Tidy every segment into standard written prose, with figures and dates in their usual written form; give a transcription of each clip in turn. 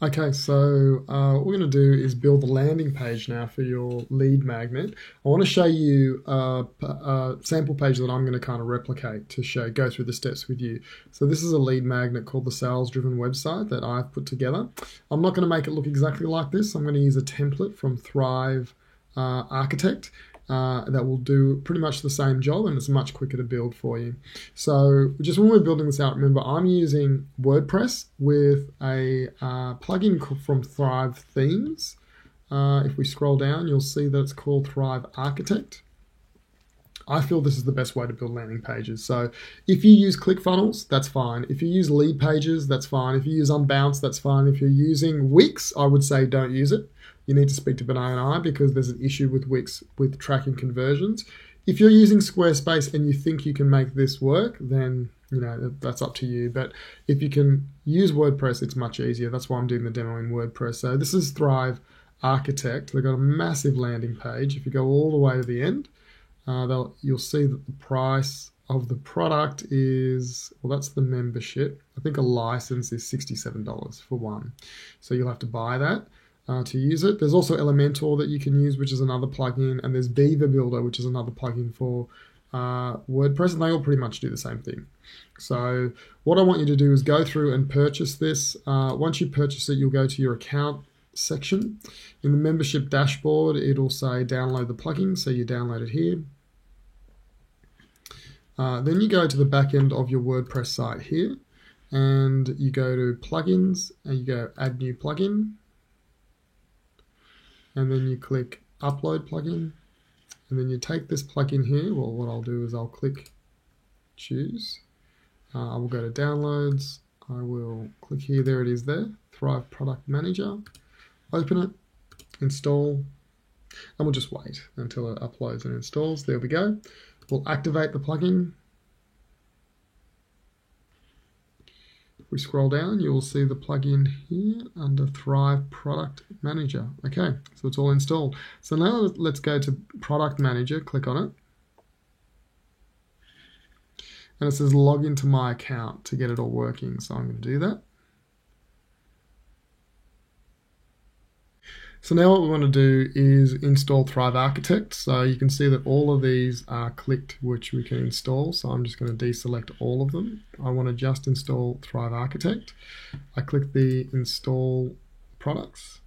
Okay, so what we're going to do is build the landing page now for your lead magnet. I want to show you a sample page that I'm going to kind of replicate to go through the steps with you. So this is a lead magnet called the Sales Driven website that I've put together. I'm not going to make it look exactly like this. I'm going to use a template from Thrive Architect. That will do pretty much the same job, and it's much quicker to build for you. So just when we're building this out, remember I'm using WordPress with a plugin from Thrive Themes. If we scroll down, you'll see that it's called Thrive Architect. I feel this is the best way to build landing pages. So if you use ClickFunnels, that's fine. If you use Lead Pages, that's fine. If you use Unbounce, that's fine. If you're using Wix, I would say don't use it. You need to speak to Benay and I because there's an issue with Wix with tracking conversions. If you're using Squarespace and you think you can make this work, then that's up to you. But if you can use WordPress, it's much easier. That's why I'm doing the demo in WordPress. So this is Thrive Architect. They've got a massive landing page. If you go all the way to the end, you'll see that the price of the product is, well, that's the membership. I think a license is $67 for one. So you'll have to buy that to use it. There's also Elementor that you can use, which is another plugin, and there's Beaver Builder, which is another plugin for WordPress, and they all pretty much do the same thing. So what I want you to do is go through and purchase this. Once you purchase it, you'll go to your account section. In the membership dashboard, it'll say download the plugin, so you download it here. Then you go to the back end of your WordPress site here, and you go to plugins, and you go add new plugin, and then you click upload plugin, and then you take this plugin here. Well, what I'll do is I'll click choose. I will go to downloads. I will click here. There it is there, Thrive Product Manager. Open it, install, and we'll just wait until it uploads and installs. There we go. We'll activate the plugin. If we scroll down, you'll see the plugin here under Thrive Product Manager. Okay, so it's all installed. So now let's go to Product Manager, click on it. And it says log into my account to get it all working. So I'm going to do that. So now what we want to do is install Thrive Architect. So you can see that all of these are clicked, which we can install. So I'm just going to deselect all of them. I want to just install Thrive Architect. I click the install products.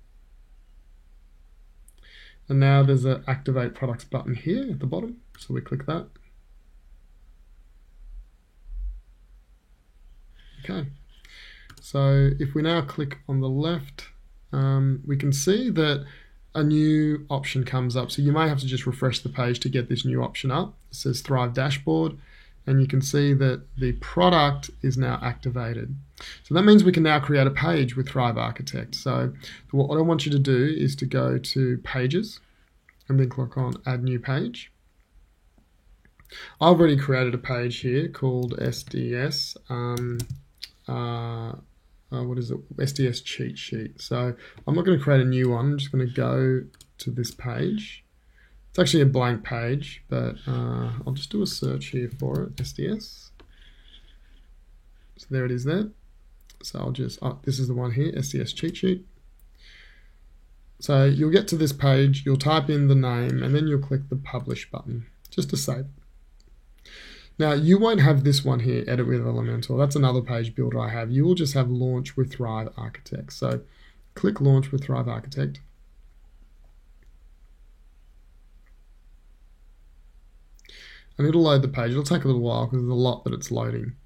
And now there's an activate products button here at the bottom. So we click that. Okay. So if we now click on the left, we can see that a new option comes up. So you may have to just refresh the page to get this new option up. It says Thrive Dashboard, and you can see that the product is now activated. So that means we can now create a page with Thrive Architect. So what I want you to do is to go to Pages and then click on Add New Page. I've already created a page here called SDS. What is it? SDS cheat sheet. So I'm not going to create a new one. I'm just going to go to this page. It's actually a blank page, but I'll just do a search here for it, SDS. So there it is there. So I'll just, this is the one here, SDS cheat sheet. So you'll get to this page, you'll type in the name, and then you'll click the publish button just to save. Now, you won't have this one here, Edit with Elementor. That's another page builder I have. You will just have Launch with Thrive Architect. So click Launch with Thrive Architect. And it'll load the page. It'll take a little while because there's a lot that it's loading.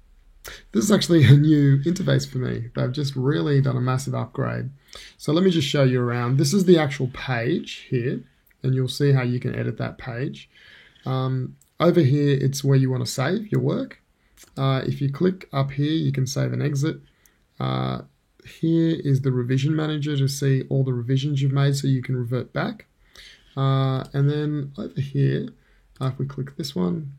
This is actually a new interface for me. They've just really done a massive upgrade. So let me just show you around. This is the actual page here, and you'll see how you can edit that page. Over here, it's where you want to save your work. If you click up here, you can save and exit. Here is the revision manager to see all the revisions you've made so you can revert back. And then over here, if we click this one,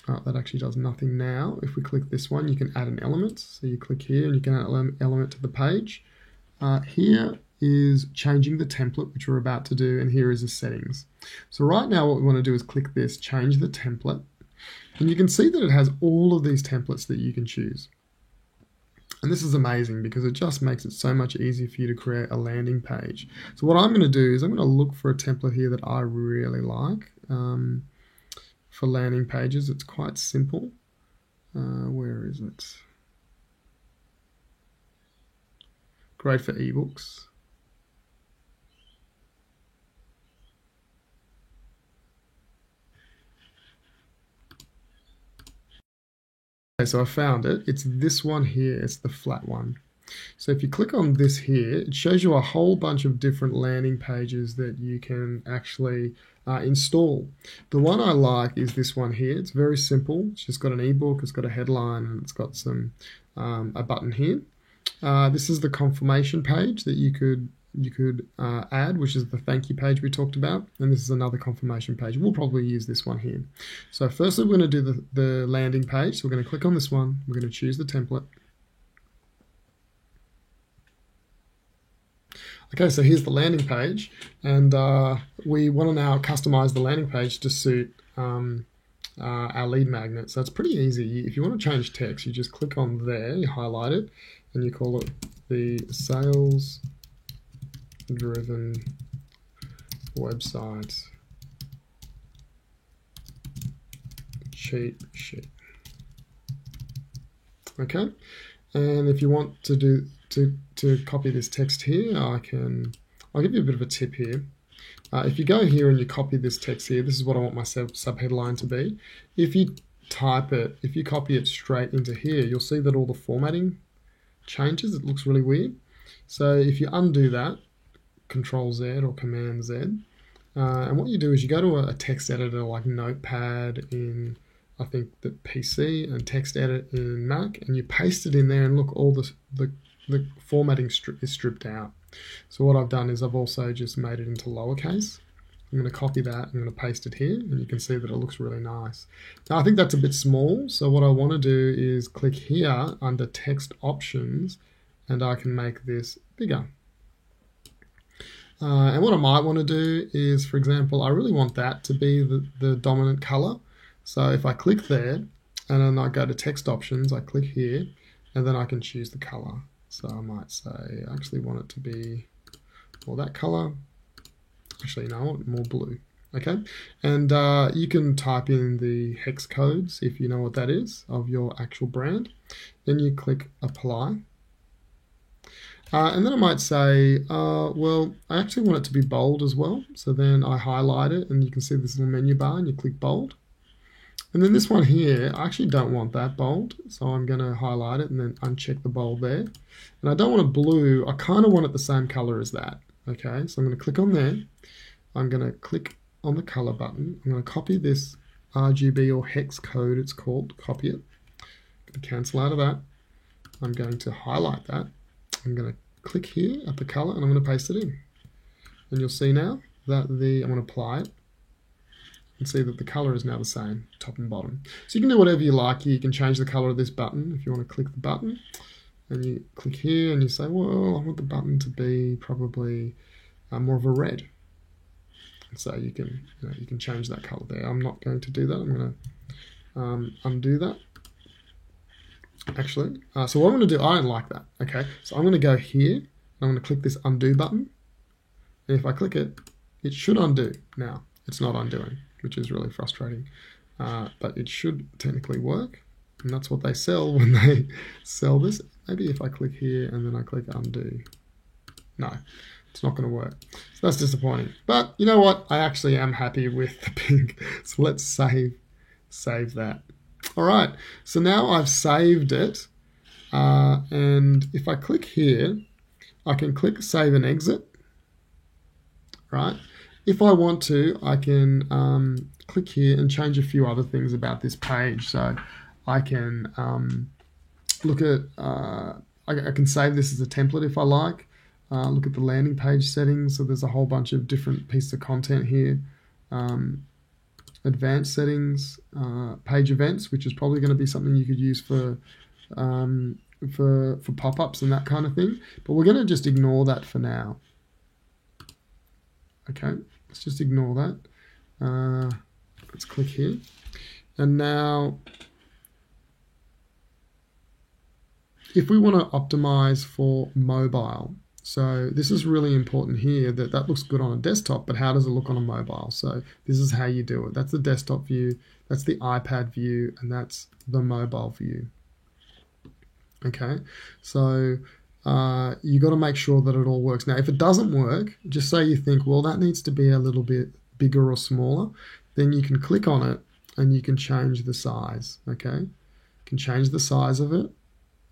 that actually does nothing now. If we click this one, you can add an element. So you click here and you can add an element to the page. Here is changing the template, which we're about to do, and here is the settings. So right now what we want to do is click this, change the template, and you can see that it has all of these templates that you can choose. And this is amazing because it just makes it so much easier for you to create a landing page. So what I'm going to do is I'm going to look for a template here that I really like for landing pages. It's quite simple. Where is it? Great for ebooks. Okay, so I found it. It's this one here. It's the flat one. So if you click on this here, it shows you a whole bunch of different landing pages that you can actually install. The one I like is this one here. It's very simple. It's just got an ebook, it's got a headline, and it's got some a button here. This is the confirmation page that you could add, which is the thank you page we talked about, and this is another confirmation page. We'll probably use this one here. So firstly, we're going to do the landing page. So we're going to click on this one. We're going to choose the template. Okay, so here's the landing page, and we want to now customize the landing page to suit our lead magnet. So it's pretty easy. If you want to change text, you just click on there, you highlight it, and you call it the sales driven website cheat sheet. Okay, and if you want to do to copy this text here, I'll give you a bit of a tip here. If you go here and you copy this text here, this is what I want my subheadline to be. If you copy it straight into here, you'll see that all the formatting changes. It looks really weird. So if you undo that, Control Z or Command Z, and what you do is you go to a text editor like Notepad in, I think, the PC, and Text Edit in Mac, and you paste it in there, and look, all the formatting is stripped out. So what I've done is I've also just made it into lowercase. I'm going to copy that, I'm going to paste it here, and you can see that it looks really nice. Now I think that's a bit small, so what I want to do is click here under text options, and I can make this bigger. And what I might want to do is, for example, I really want that to be the dominant color. So if I click there, and then I go to text options, I click here, and then I can choose the color. So I might say, I actually want it to be more that color. Actually, no, I want it more blue. Okay, and you can type in the hex codes if you know what that is of your actual brand. Then you click apply. And then I might say, well, I actually want it to be bold as well. So then I highlight it, and you can see this little menu bar, and you click bold. And then this one here, I actually don't want that bold, so I'm going to highlight it and then uncheck the bold there. And I don't want it blue, I kind of want it the same color as that. Okay, so I'm going to click on there. I'm going to click on the color button. I'm going to copy this RGB or hex code, it's called, copy it. I'm going to cancel out of that. I'm going to highlight that. I'm going to click here at the color, and I'm going to paste it in. And you'll see now that I'm going to apply it. And see that the color is now the same, top and bottom. So you can do whatever you like here. You can change the color of this button if you want to click the button. And you click here and you say, well, I want the button to be probably more of a red. So you can change that color there. I'm not going to do that. I'm going to undo that. Actually, so what I'm going to do, I don't like that. Okay, so I'm going to go here. And I'm going to click this undo button. And if I click it, it should undo. Now, it's not undoing, which is really frustrating, but it should technically work, and that's what they sell when they sell this. Maybe if I click here and then I click undo, no, it's not going to work. So that's disappointing, but you know what, I actually am happy with the pink, so let's save that. All right, so now I've saved it, and if I click here, I can click save and exit, right? If I want to, I can click here and change a few other things about this page. So I can look at, I can save this as a template if I like. Look at the landing page settings. So there's a whole bunch of different pieces of content here. Advanced settings, page events, which is probably going to be something you could use for pop-ups and that kind of thing. But we're going to just ignore that for now. Okay, let's just ignore that. Let's click here. And now if we want to optimize for mobile, so this is really important here, that looks good on a desktop, but how does it look on a mobile? So this is how you do it. That's the desktop view, that's the iPad view, and that's the mobile view. Okay, so you got to make sure that it all works. Now, if it doesn't work, just say you think, well, that needs to be a little bit bigger or smaller, then you can click on it and you can change the size. Okay, you can change the size of it,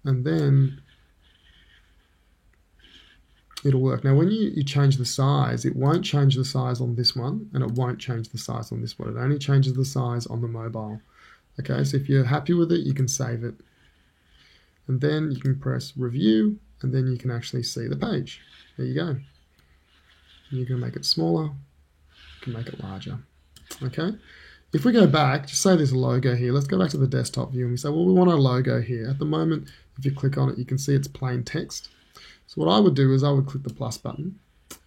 and then it'll work. Now, when you change the size, it won't change the size on this one, and it won't change the size on this one. It only changes the size on the mobile. Okay, so if you're happy with it, you can save it. And then you can press review, and then you can actually see the page. There you go. You can make it smaller, you can make it larger. Okay, if we go back, just say there's a logo here. Let's go back to the desktop view and we say, well, we want a logo here. At the moment, if you click on it, you can see it's plain text. So what I would do is I would click the plus button.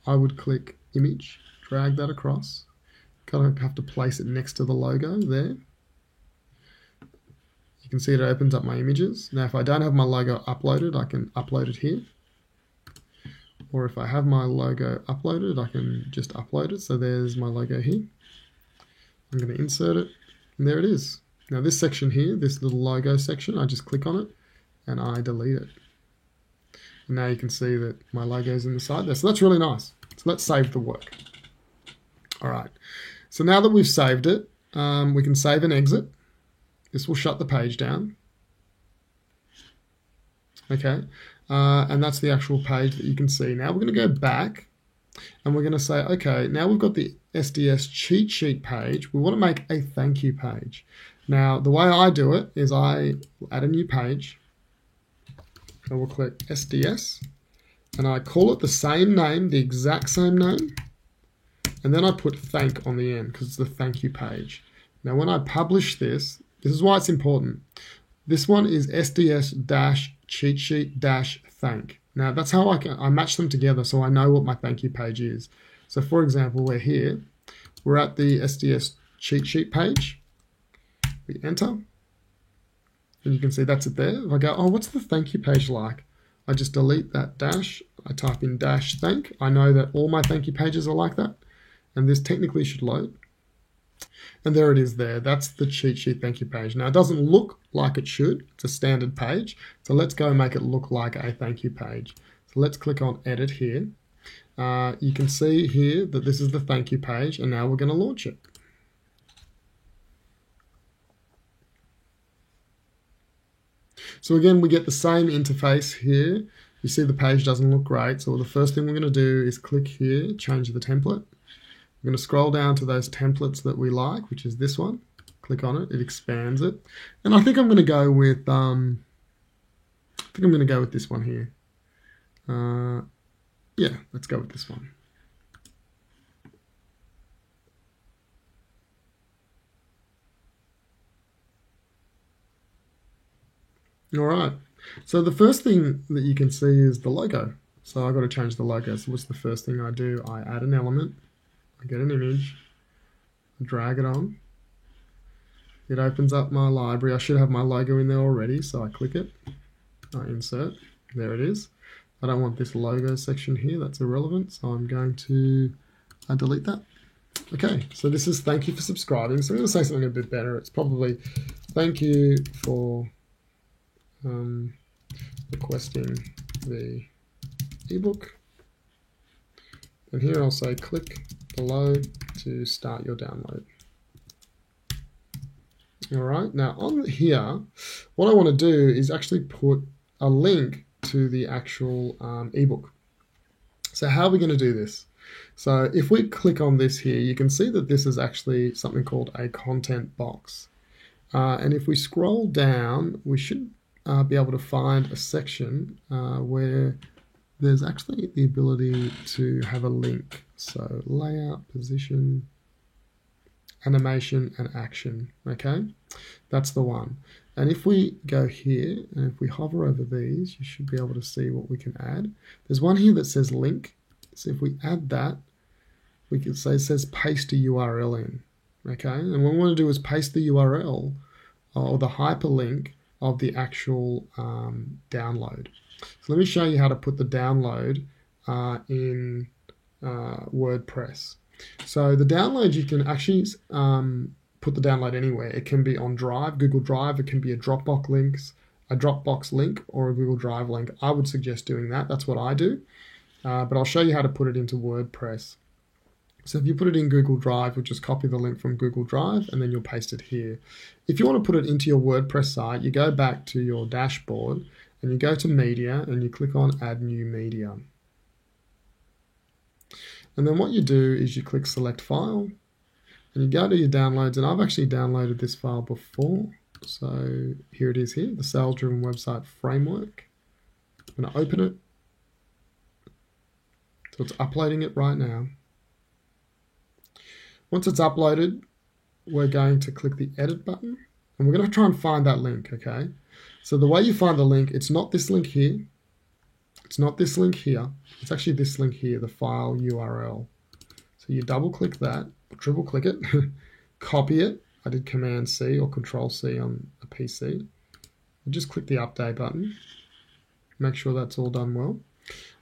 I would click image, drag that across. Kind of have to place it next to the logo there. You can see it opens up my images. Now, if I don't have my logo uploaded, I can upload it here. Or if I have my logo uploaded, I can just upload it. So there's my logo here. I'm going to insert it, and there it is. Now this section here, this little logo section, I just click on it and I delete it. And now you can see that my logo is in the side there. So that's really nice. So let's save the work. All right. So now that we've saved it, we can save and exit. This will shut the page down. Okay, and that's the actual page that you can see. Now we're going to go back and we're going to say, okay, now we've got the SDS cheat sheet page. We want to make a thank you page. Now, the way I do it is I add a new page. I will click SDS and I call it the same name, the exact same name. And then I put thank on the end because it's the thank you page. Now, when I publish this, this is why it's important. This one is SDS-cheat sheet-thank. Now, that's how I match them together so I know what my thank you page is. So, for example, we're here. We're at the SDS cheat sheet page. We enter. And you can see that's it there. If I go, oh, what's the thank you page like? I just delete that dash. I type in dash thank. I know that all my thank you pages are like that. And this technically should load. And there it is there. That's the cheat sheet thank you page. Now, it doesn't look like it should. It's a standard page. So let's go and make it look like a thank you page. So let's click on edit here. You can see here that this is the thank you page, and now we're going to launch it. So again, we get the same interface here. You see the page doesn't look great. So the first thing we're going to do is click here, change the template. We're going to scroll down to those templates that we like, which is this one. Click on it, it expands it. And I think I'm going to go with this one here. Yeah, let's go with this one. All right. So the first thing that you can see is the logo. So I've got to change the logo. So what's the first thing I do? I add an element. I get an image, drag it on. It opens up my library. I should have my logo in there already, so I click it. I insert. There it is. I don't want this logo section here. That's irrelevant, so I'm going to delete that. Okay, so this is thank you for subscribing. So I'm going to say something a bit better. It's probably thank you for requesting the ebook. And here I'll say click below to start your download. All right, now on here, what I want to do is actually put a link to the actual ebook. So how are we going to do this? So if we click on this here, you can see that this is actually something called a content box. And if we scroll down, we should be able to find a section where there's actually the ability to have a link. So layout, position, animation, and action. Okay, that's the one. And if we go here and if we hover over these, you should be able to see what we can add. There's one here that says link. So if we add that, we can say it says paste a URL in. Okay, and what we want to do is paste the URL or the hyperlink of the actual download. So let me show you how to put the download in WordPress. So the download, you can actually put the download anywhere. It can be on Drive, Google Drive. It can be a Dropbox link, or a Google Drive link. I would suggest doing that. That's what I do. But I'll show you how to put it into WordPress. So if you put it in Google Drive, you'll just copy the link from Google Drive and then you'll paste it here. If you want to put it into your WordPress site, you go back to your dashboard and you go to Media and you click on Add New Media. And then what you do is you click Select File and you go to your downloads, and I've actually downloaded this file before. So here it is here, the Sales Driven Website Framework. I'm going to open it. So it's uploading it right now. Once it's uploaded, we're going to click the edit button and we're going to try and find that link, okay? So the way you find the link, it's not this link here. It's not this link here. It's actually this link here, the file URL. So you double click that, triple click it, copy it. I did Command C or Control C on a PC. And just click the update button. Make sure that's all done well.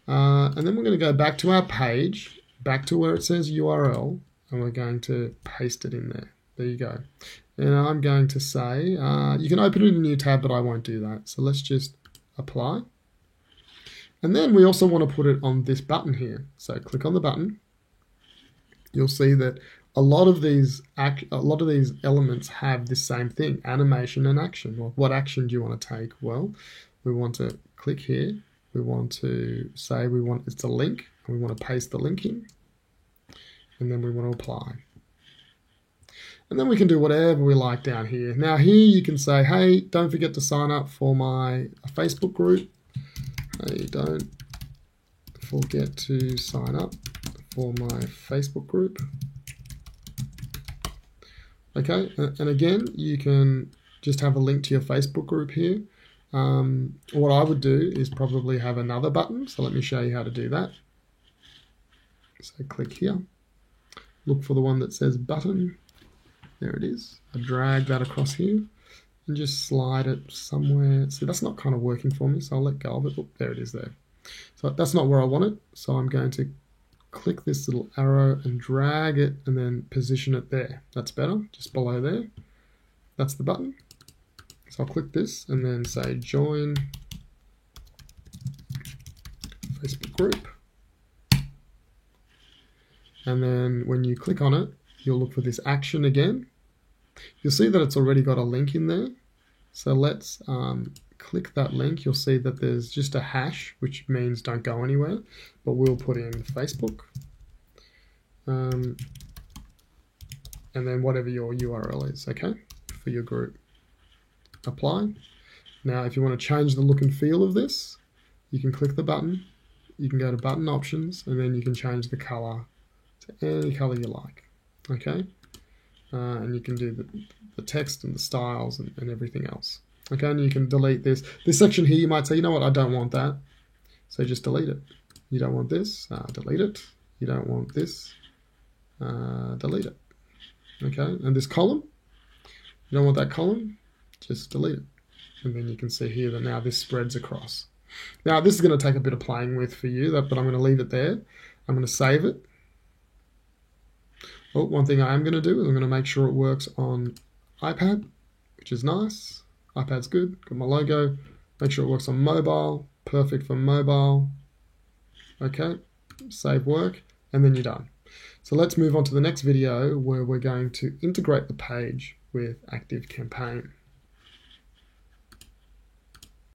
And then we're going to go back to our page, back to where it says URL, and we're going to paste it in there. There you go. And I'm going to say, you can open it in a new tab, but I won't do that. So let's just apply. And then we also want to put it on this button here. So click on the button. You'll see that a lot of these elements have the same thing, animation and action. Well, what action do you want to take? Well, we want to click here. We want to say it's a link, and we want to paste the link in. And then we want to apply. And then we can do whatever we like down here. Now here you can say, hey, don't forget to sign up for my Facebook group. Hey, don't forget to sign up for my Facebook group. Okay, and again, you can just have a link to your Facebook group here. What I would do is probably have another button. So let me show you how to do that. So click here. Look for the one that says button. There it is. I drag that across here and just slide it somewhere. See, that's not kind of working for me, so I'll let go of it. Oh, there it is there. So that's not where I want it. So I'm going to click this little arrow and drag it and then position it there. That's better, just below there. That's the button. So I'll click this and then say join Facebook group. And then when you click on it, you'll look for this action again. You'll see that it's already got a link in there. So let's click that link. You'll see that there's just a hash, which means don't go anywhere, but we'll put in Facebook. And then whatever your URL is, okay, for your group. Apply. Now, if you want to change the look and feel of this, you can click the button. You can go to button options, and then you can change the color to any color you like, okay? And you can do the text and the styles and everything else. Okay, and you can delete this. This section here, you might say, you know what, I don't want that. So just delete it. You don't want this, delete it. You don't want this, delete it. Okay, and this column, you don't want that column, just delete it. And then you can see here that now this spreads across. Now this is going to take a bit of playing with for you, but I'm going to leave it there. I'm going to save it. Oh, one thing I am going to do is I'm going to make sure it works on iPad, which is nice. iPad's good, got my logo. Make sure it works on mobile, perfect for mobile. Okay, save work, and then you're done. So let's move on to the next video where we're going to integrate the page with ActiveCampaign.